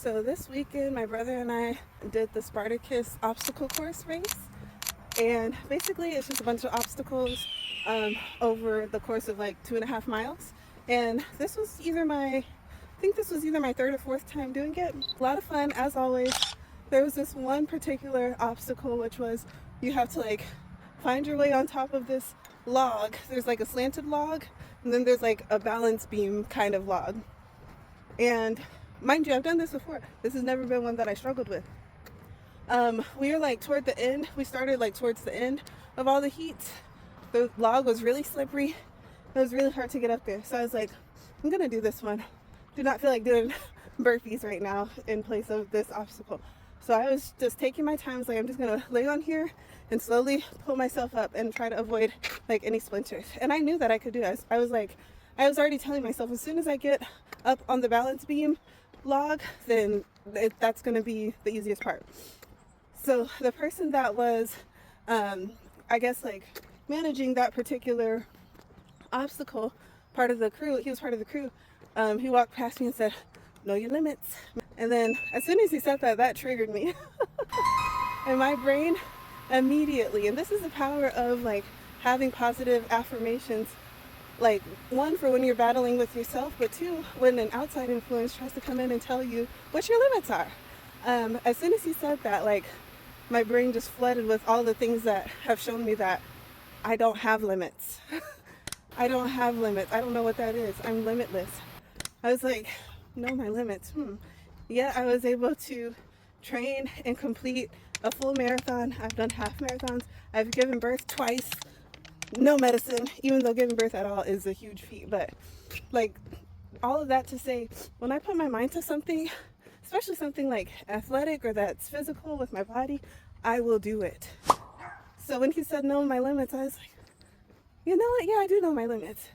So this weekend, my brother and I did the Spartacus obstacle course race, and basically it's just a bunch of obstacles over the course of like 2.5 miles. And this was I think this was either my third or fourth time doing it. A lot of fun as always. There was this one particular obstacle which was you have to like find your way on top of this log. There's like a slanted log, and then there's like a balance beam kind of log. And mind you, I've done this before. This has never been one that I struggled with. We were like toward the end. We started like towards the end of all the heat. The log was really slippery. It was really hard to get up there. So I was like, I'm gonna do this one. Do not feel like doing burpees right now in place of this obstacle. So I was just taking my time. I was like, I'm just gonna lay on here and slowly pull myself up and try to avoid like any splinters. And I knew that I could do it. I was already telling myself, as soon as I get up on the balance beam log, then that's going to be the easiest part. So the person that was, I guess, like managing that particular obstacle, part of the crew, he was part of the crew, he walked past me and said, "Know your limits." And then as soon as he said that, that triggered me. And my brain immediately, and this is the power of like having positive affirmations, like one for when you're battling with yourself, but two, when an outside influence tries to come in and tell you what your limits are. As soon as he said that, like my brain just flooded with all the things that have shown me that I don't have limits. I don't have limits. I don't know what that is. I'm limitless. I was like, know my limits. Yeah, I was able to train and complete a full marathon. I've done half marathons. I've given birth twice. No medicine, even though giving birth at all is a huge feat. But like all of that to say, when I put my mind to something, especially something like athletic or that's physical with my body, I will do it. So when he said know my limits, I was like, you know what? Yeah, I do know my limits.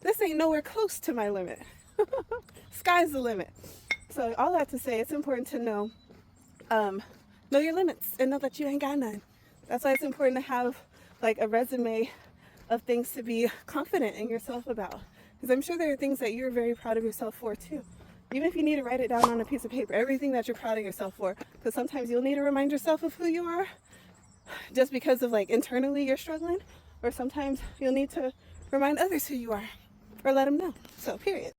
This ain't nowhere close to my limit. Sky's the limit. So all that to say, it's important to know your limits and know that you ain't got none. That's why it's important to have like a resume of things to be confident in yourself about, because I'm sure there are things that you're very proud of yourself for too. Even if you need to write it down on a piece of paper, everything that you're proud of yourself for, because sometimes you'll need to remind yourself of who you are just because of like internally you're struggling, or sometimes you'll need to remind others who you are or let them know. So period.